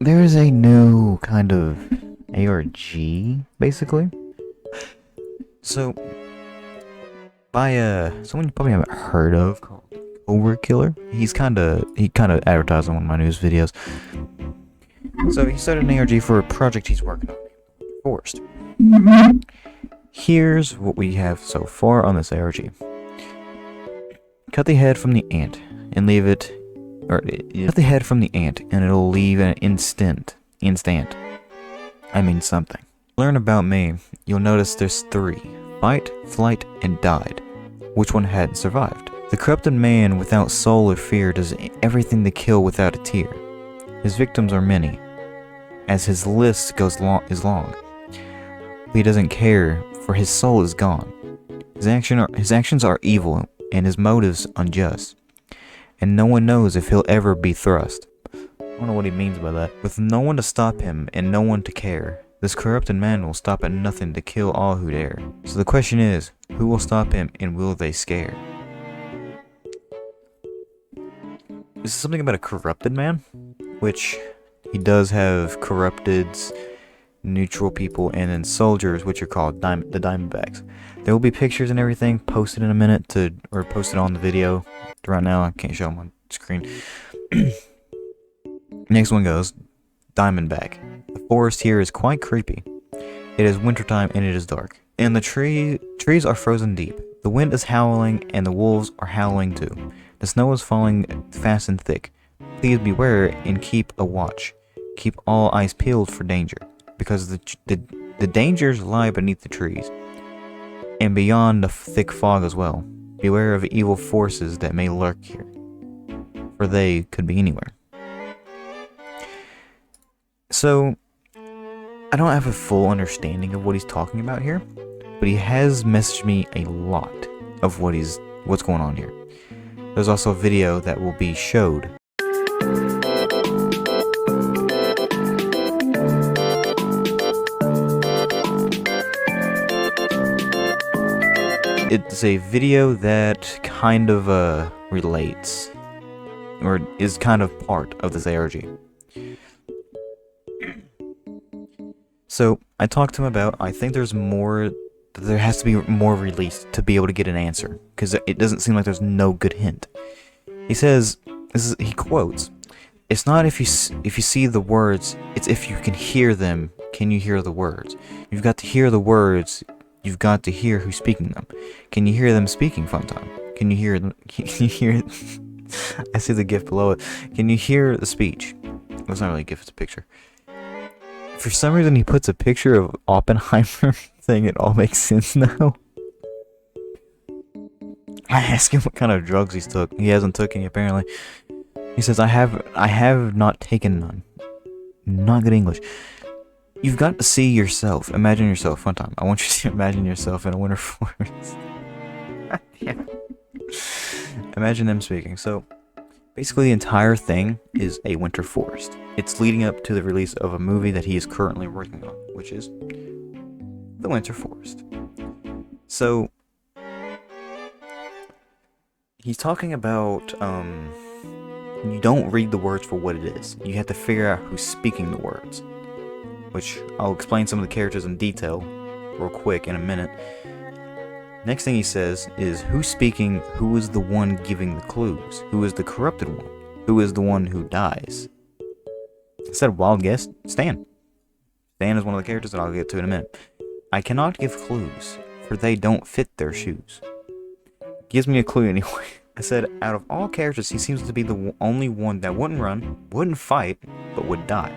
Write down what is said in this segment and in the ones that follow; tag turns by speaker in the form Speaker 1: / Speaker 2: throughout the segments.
Speaker 1: there's a new kind of ARG, basically. So, by someone you probably haven't heard of called Cobra Killer. He kind of advertised on one of my news videos. So he started an ARG for a project he's working on, Forest. Here's what we have so far on this ARG. Cut the head from the ant and leave it, cut the head from the ant and it'll leave an instant. I mean something. Learn about me. You'll notice there's 3: fight, flight, and died. Which one hadn't survived? The corrupted man without soul or fear does everything to kill without a tear. His victims are many, as his list is long. But he doesn't care, for his soul is gone. His actions are evil, and his motives unjust. And no one knows if he'll ever be thrust. I don't know what he means by that. With no one to stop him, and no one to care, this corrupted man will stop at nothing to kill all who dare. So the question is, who will stop him, and will they scare? This is something about a corrupted man, which he does have corrupteds, neutral people, and then soldiers, which are called the Diamondbacks. There will be pictures and everything posted in a minute or posted on the video. Right now, I can't show them on screen. Next one goes, Diamondback. The forest here is quite creepy. It is wintertime and it is dark. And the trees are frozen deep. The wind is howling and the wolves are howling too. The snow is falling fast and thick. Please beware and keep a watch. Keep all eyes peeled for danger, because the dangers lie beneath the trees, and beyond the thick fog as well. Beware of evil forces that may lurk here, for they could be anywhere. So, I don't have a full understanding of what he's talking about here, but he has messaged me a lot of what's going on here. There's also a video that will be showed. It's a video that kind of relates, or is kind of part of this ARG. So I talked to him about, I think there has to be more released to be able to get an answer, because it doesn't seem like there's no good hint. He says, he quotes, "It's not if you see the words, it's if you can hear them. Can you hear the words? You've got to hear the words. You've got to hear who's speaking them. Can you hear them speaking, Funtime? Can you hear them? Can you hear?" I see the GIF below it. Can you hear the speech? Well, it's not really a GIF, it's a picture. For some reason, he puts a picture of Oppenheimer thing. It all makes sense now. I asked him what kind of drugs he's took. He hasn't took any, apparently. He says, I have not taken none. Not good English. You've got to see yourself. Imagine yourself. Funtime. I want you to imagine yourself in a winter forest. Yeah. Imagine them speaking. So, basically the entire thing is a winter forest. It's leading up to the release of a movie that he is currently working on, which is The Winter Forest. So, he's talking about, you don't read the words for what it is. You have to figure out who's speaking the words. Which, I'll explain some of the characters in detail real quick in a minute. Next thing he says is, who's speaking, who is the one giving the clues? Who is the corrupted one? Who is the one who dies? I said wild guess, Stan. Stan is one of the characters that I'll get to in a minute. I cannot give clues, for they don't fit their shoes. Gives me a clue anyway. I said, out of all characters, he seems to be the only one that wouldn't run, wouldn't fight, but would die.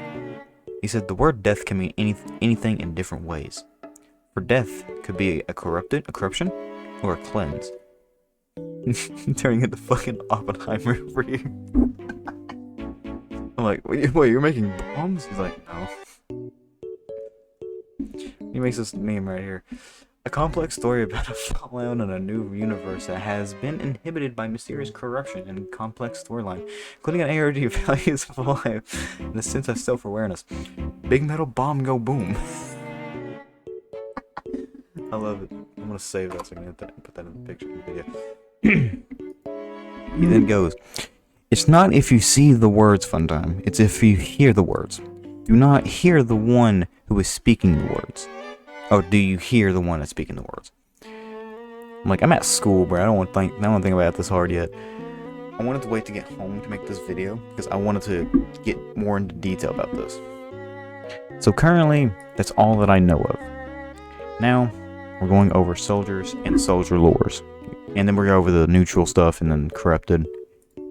Speaker 1: He said the word death can mean anything in different ways. For death could be a corruption, or a cleanse. Turning into fucking Oppenheimer over here. I'm like, wait, you're making bombs? He's like, no. He makes this meme right here. A complex story about a fallout in a new universe that has been inhibited by mysterious corruption and complex storyline, including an ARG values of life and a sense of self-awareness. Big metal bomb go boom. I love it. I'm gonna save that so I can put that in the picture of the video. He then goes, it's not if you see the words, Funtime, it's if you hear the words. Do not hear the one who is speaking the words. Oh, do you hear the one that's speaking the words? I'm like, I'm at school, bro. I don't want to think about it this hard yet. I wanted to wait to get home to make this video because I wanted to get more into detail about this. So currently, that's all that I know of. Now, we're going over soldiers and soldier lores. And then we're going over the neutral stuff and then corrupted.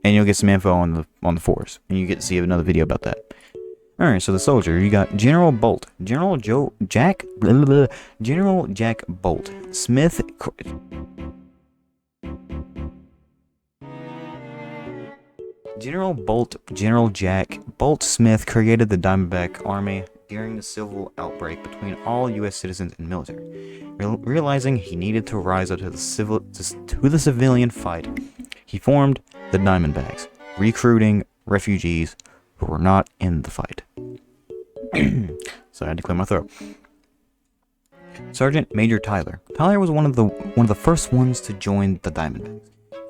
Speaker 1: And you'll get some info on the force. And you get to see another video about that. Alright, so the soldier, you got General Bolt. General Jack Bolt. Smith... General Jack Bolt Smith created the Diamondback Army during the civil outbreak between all U.S. citizens and military. Realizing he needed to rise up to the civilian fight, he formed the Diamondbacks, recruiting refugees who were not in the fight. So I had to clear my throat. Sergeant Major Tyler. Tyler was one of the first ones to join the Diamondbacks,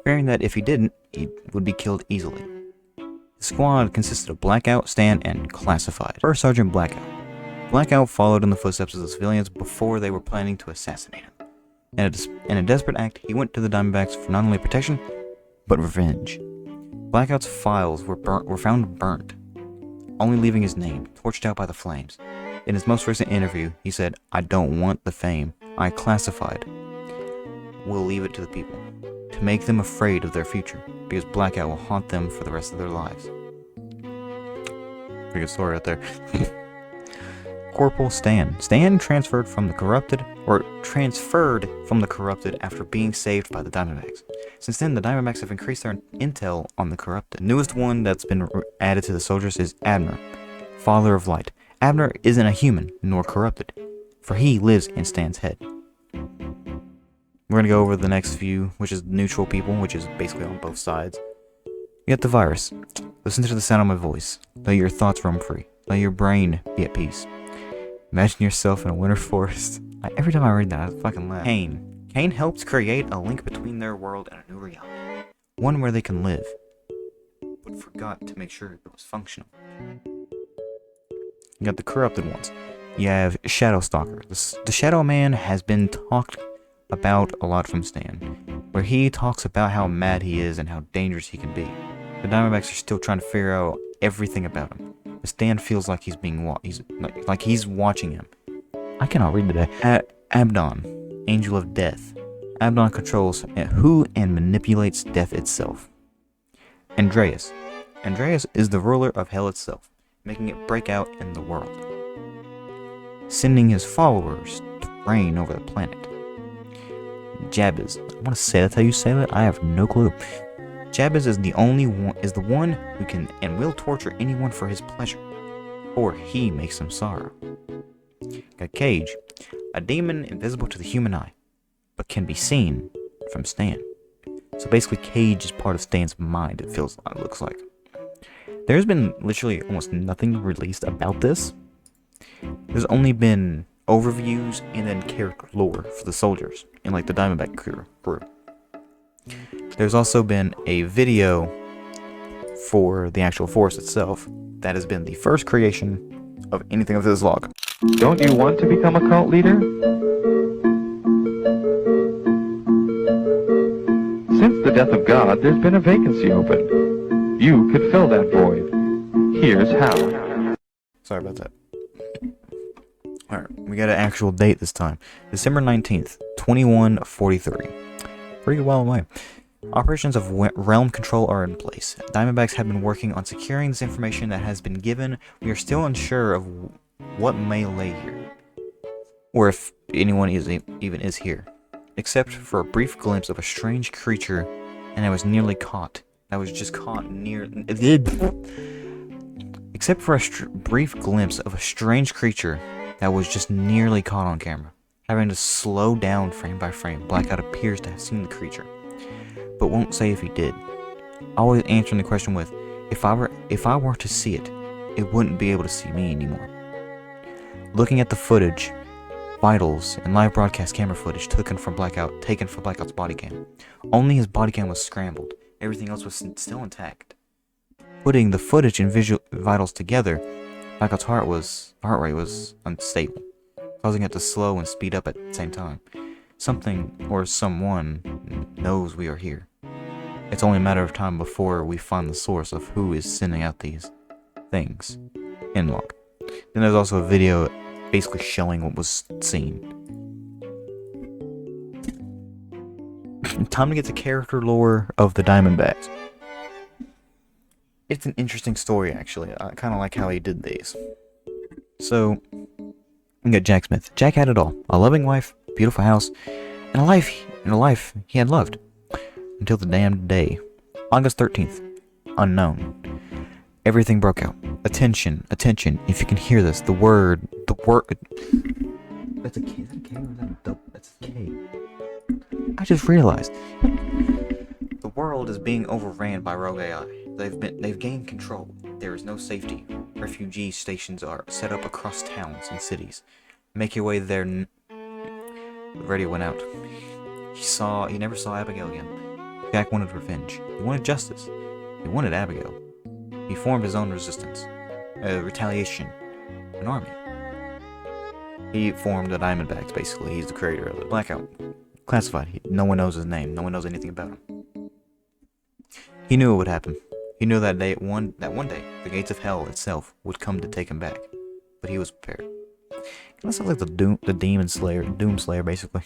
Speaker 1: fearing that if he didn't, he would be killed easily. The squad consisted of Blackout, Stan, and Classified. First Sergeant Blackout. Blackout followed in the footsteps of the civilians before they were planning to assassinate him. In a desperate act, he went to the Diamondbacks for not only protection, but revenge. Blackout's files were found burnt, only leaving his name, torched out by the flames. In his most recent interview, he said, "I don't want the fame. I classified. We'll leave it to the people, to make them afraid of their future, because Blackout will haunt them for the rest of their lives." Pretty good story right there. Corporal Stan. Stan transferred from the corrupted after being saved by the Diamondbacks. Since then, the Diamondbacks have increased their intel on the corrupted. The newest one that's been added to the soldiers is Abner, Father of Light. Abner isn't a human, nor corrupted, for he lives in Stan's head. We're going to go over the next few, which is neutral people, which is basically on both sides. You got the virus. Listen to the sound of my voice. Let your thoughts roam free. Let your brain be at peace. Imagine yourself in a winter forest. Every time I read that, I fucking laugh. Cain helps create a link between their world and a new reality. One where they can live, but forgot to make sure it was functional. You got the corrupted ones. You have Shadow Stalker. The Shadow Man has been talked about a lot from Stan, where he talks about how mad he is and how dangerous he can be. The Diamondbacks are still trying to figure out everything about him. But Stan feels like he's being he's watching him. I cannot read today. Abdon, Angel of Death. Abdon controls who and manipulates death itself. Andreas. Andreas is the ruler of hell itself, making it break out in the world, sending his followers to reign over the planet. Jabez. I want to say that's how you say that? I have no clue. Jabez is the one who can and will torture anyone for his pleasure, or he makes them sorrow. Got Cage, a demon invisible to the human eye, but can be seen from Stan. So basically, Cage is part of Stan's mind. It looks like. There's been literally almost nothing released about this. There's only been overviews and then character lore for the soldiers and like the Diamondback crew. There's also been a video for the actual force itself that has been the first creation of anything of this log.
Speaker 2: Don't you want to become a cult leader? Since the death of God, there's been a vacancy open. You could fill that void. Here's how.
Speaker 1: Sorry about that. Alright, we got an actual date this time. December 19th, 2143. Pretty well away. Operations of realm control are in place. Diamondbacks have been working on securing this information that has been given. We are still unsure of what may lay here, or if anyone even is here, except for a brief glimpse of a strange creature, and I was nearly caught. Except for a brief glimpse of a strange creature that was just nearly caught on camera. Having to slow down frame by frame, Blackout appears to have seen the creature, but won't say if he did. Always answering the question with, if I were to see it, it wouldn't be able to see me anymore. Looking at the footage, vitals, and live broadcast camera footage taken from Blackout's body cam. Only his body cam was scrambled. Everything else was still intact. Putting the footage and vitals together, Blackout's heart rate was unstable, causing it to slow and speed up at the same time. Something or someone knows we are here. It's only a matter of time before we find the source of who is sending out these things. End log. Then there's also a video basically showing what was seen. Time to get to character lore of the Diamondbacks. It's an interesting story, actually. I kind of like how he did these. So, we got Jack Smith. Jack had it all: a loving wife, beautiful house, and a life he had loved. Until the damned day. August 13th. Unknown. Everything broke out. Attention, attention. If you can hear this, the word. That's a K. Is that a K or is that a double? That's a K. I just realized. The world is being overran by rogue AI. They've gained control. There is no safety. Refugee stations are set up across towns and cities. Make your way there. The radio went out. He never saw Abigail again. Jack wanted revenge. He wanted justice. He wanted Abigail. He formed his own resistance. Retaliation. An army. He formed the Diamondbacks, basically. He's the creator of it. Blackout. Classified. No one knows his name. No one knows anything about him. He knew it would happen. He knew that one day, the gates of hell itself would come to take him back. But he was prepared. That sounds like the Demon Slayer, Doom Slayer, basically.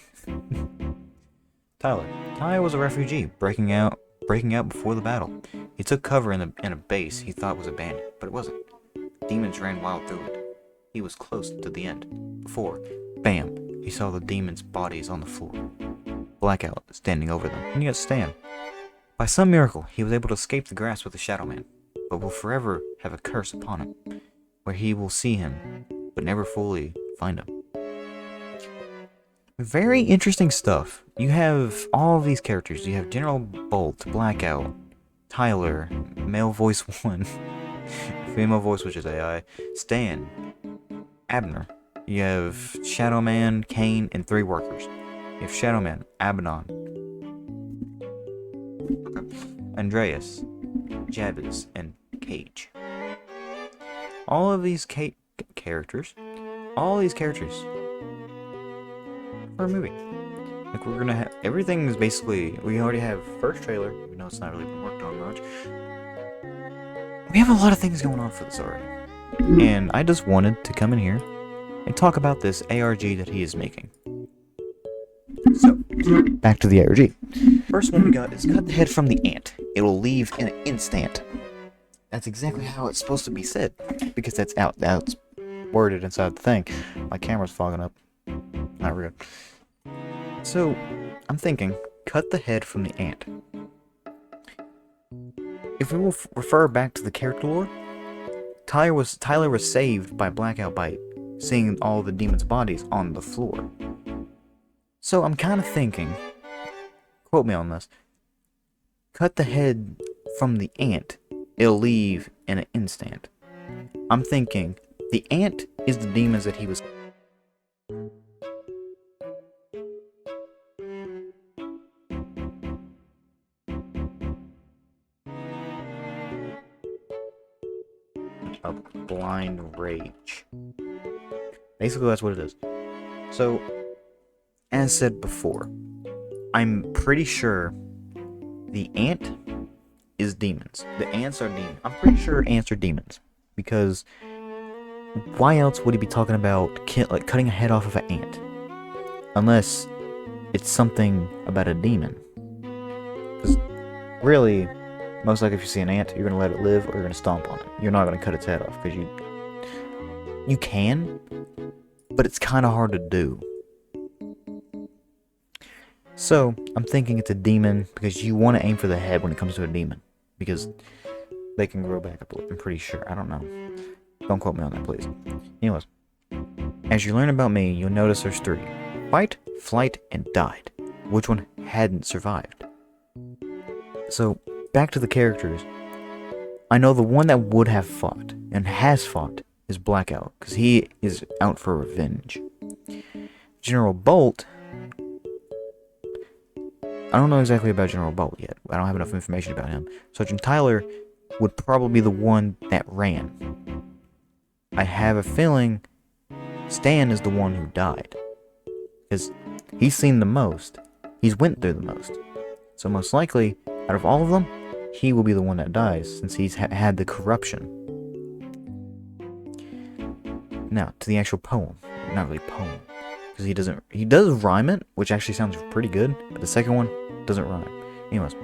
Speaker 1: Tyler. Tyler was a refugee, breaking out before the battle. He took cover in a base he thought was abandoned, but it wasn't. Demons ran wild through it. He was close to the end. Before, bam, he saw the demons' bodies on the floor. Blackout standing over them, and yet Stan. By some miracle, he was able to escape the grasp of the Shadow Man, but will forever have a curse upon him, where he will see him, but never fully find him. Very interesting stuff. You have all of these characters. You have General Bolt, Blackout, Tyler, male voice 1, female voice, which is AI, Stan, Abner. You have Shadow Man, Kane, and 3 workers. You have Shadow Man, Abaddon, Andreas, Jabez, and Cage. All of these characters for a movie. Like, we're gonna have everything is basically, we already have first trailer. We know it's not really been worked on much. We have a lot of things going on for this already, and I just wanted to come in here and talk about this ARG that he is making. So, back to the ARG. First one we got is cut the head from the ant. It will leave in an instant. That's exactly how it's supposed to be said, because that's it's worded inside the thing. My camera's fogging up. Not real. So, I'm thinking, cut the head from the ant. If we will refer back to the character lore, Tyler was saved by Blackout by seeing all the demons' bodies on the floor. So I'm kind of thinking, quote me on this, cut the head from the ant, it'll leave in an instant. I'm thinking, the ant is the demons that he was... a blind rage. Basically, that's what it is. So, as said before, I'm pretty sure the ant is demons. The ants are demons. I'm pretty sure ants are demons. Because why else would he be talking about cutting a head off of an ant? Unless it's something about a demon. Because really, most likely if you see an ant, you're going to let it live or you're going to stomp on it. You're not going to cut its head off. Because you can, but it's kind of hard to do. So, I'm thinking it's a demon because you want to aim for the head when it comes to a demon. Because they can grow back up, I'm pretty sure. I don't know. Don't quote me on that, please. Anyways, as you learn about me, you'll notice there's 3. Fight, flight, and died. Which one hadn't survived? So, back to the characters. I know the one that would have fought, and has fought, is Blackout. Because he is out for revenge. General Bolt... I don't know exactly about General Bolt yet. I don't have enough information about him. Sergeant Tyler would probably be the one that ran. I have a feeling Stan is the one who died. Because he's seen the most. He's went through the most. So most likely, out of all of them, he will be the one that dies, since he's had the corruption. Now, to the actual poem. Not really poem. Because he does rhyme it, which actually sounds pretty good, but the second one doesn't rhyme. Anyways,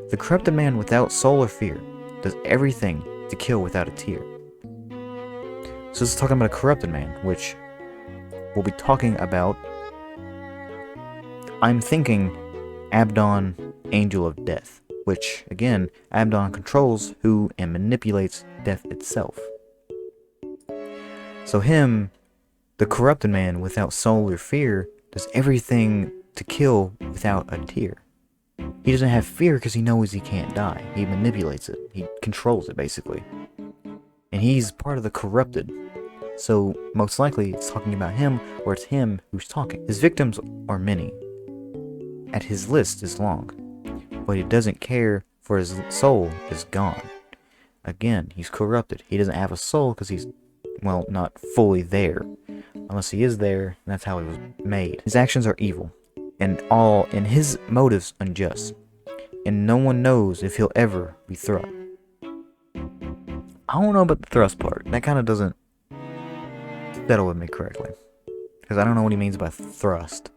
Speaker 1: the corrupted man without soul or fear does everything to kill without a tear. So this is talking about a corrupted man, which we'll be talking about. I'm thinking Abdon, Angel of Death, which, again, Abdon controls who and manipulates death itself. So him, the corrupted man without soul or fear, does everything to kill without a tear. He doesn't have fear because he knows he can't die. He manipulates it. He controls it, basically. And he's part of the corrupted. So, most likely, it's talking about him, or it's him who's talking. His victims are many. And his list is long. But he doesn't care, for his soul is gone. Again, he's corrupted. He doesn't have a soul because he's, well, not fully there. Unless he is there, and that's how he was made. His actions are evil, and his motives unjust. And no one knows if he'll ever be thrust. I don't know about the thrust part. That kind of doesn't settle with me correctly. Because I don't know what he means by thrust.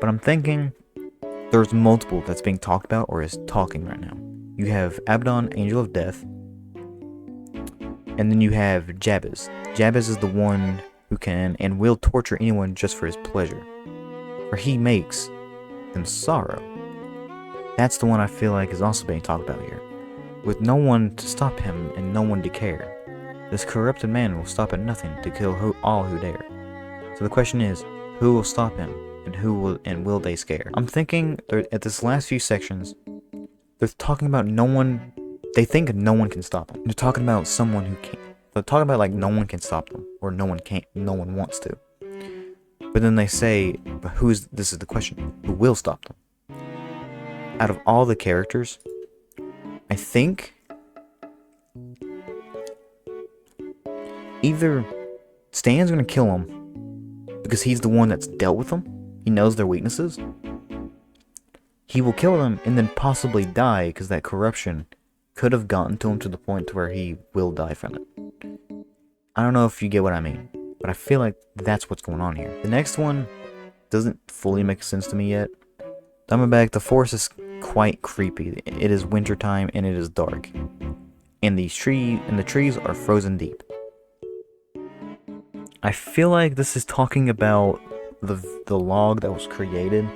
Speaker 1: But I'm thinking there's multiple that's being talked about or is talking right now. You have Abdon, Angel of Death. And then you have Jabez. Jabez is the one who can and will torture anyone just for his pleasure. For he makes them sorrow. That's the one I feel like is also being talked about here. With no one to stop him and no one to care. This corrupted man will stop at nothing to kill all who dare. So the question is, who will stop him and will they scare? I'm thinking at this last few sections, they're talking about no one. They think no one can stop them. They're talking about someone who can't. They're talking about like no one can stop them, or no one can't. No one wants to. But then they say, but this is the question: who will stop them? Out of all the characters, I think either Stan's gonna kill him because he's the one that's dealt with them. He knows their weaknesses. He will kill them and then possibly die because that corruption could have gotten to him to the point to where he will die from it. I don't know if you get what I mean, but I feel like that's what's going on here. The next one doesn't fully make sense to me yet. Diamondback, the forest is quite creepy. It is wintertime and it is dark. And the trees are frozen deep. I feel like this is talking about the log that was created.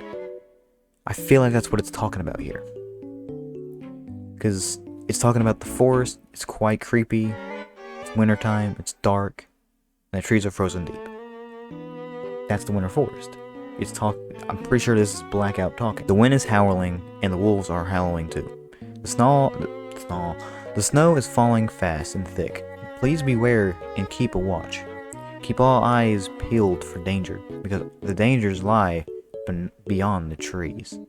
Speaker 1: I feel like that's what it's talking about here. Because it's talking about the forest, it's quite creepy, it's wintertime, it's dark, and the trees are frozen deep. That's the winter forest. I'm pretty sure this is Blackout talking. The wind is howling, and the wolves are howling too. The snow is falling fast and thick. Please beware and keep a watch. Keep all eyes peeled for danger, because the dangers lie beyond the trees,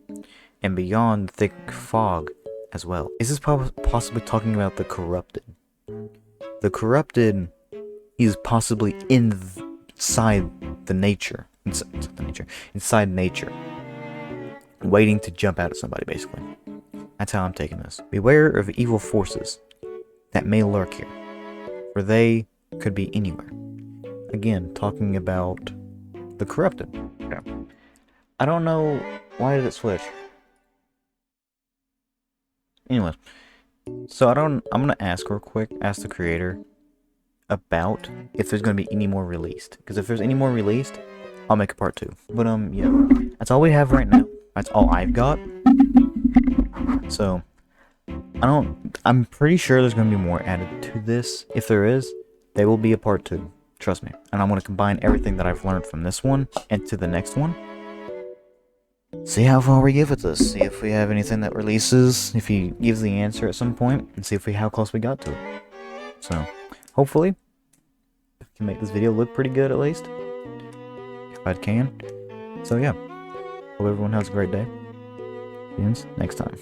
Speaker 1: and beyond the thick fog as well. Is this possibly talking about the corrupted? The corrupted, he's possibly inside nature, waiting to jump out at somebody, basically. That's how I'm taking this. Beware of evil forces that may lurk here, for they could be anywhere. Again, talking about the corrupted.
Speaker 2: Yeah.
Speaker 1: I don't know, why did it switch? Anyway, so I'm gonna ask real quick, ask the creator about if there's gonna be any more released. Because if there's any more released, I'll make a part 2. But yeah, that's all we have right now. That's all I've got. So I'm pretty sure there's gonna be more added to this. If there is, there will be a part 2. Trust me. And I'm gonna combine everything that I've learned from this one into the next one. See how far we get with this. See if we have anything that releases, if he gives the answer at some point, and see how close we got to it. So, hopefully, I can make this video look pretty good at least. If I can. So yeah, hope everyone has a great day. See you next time.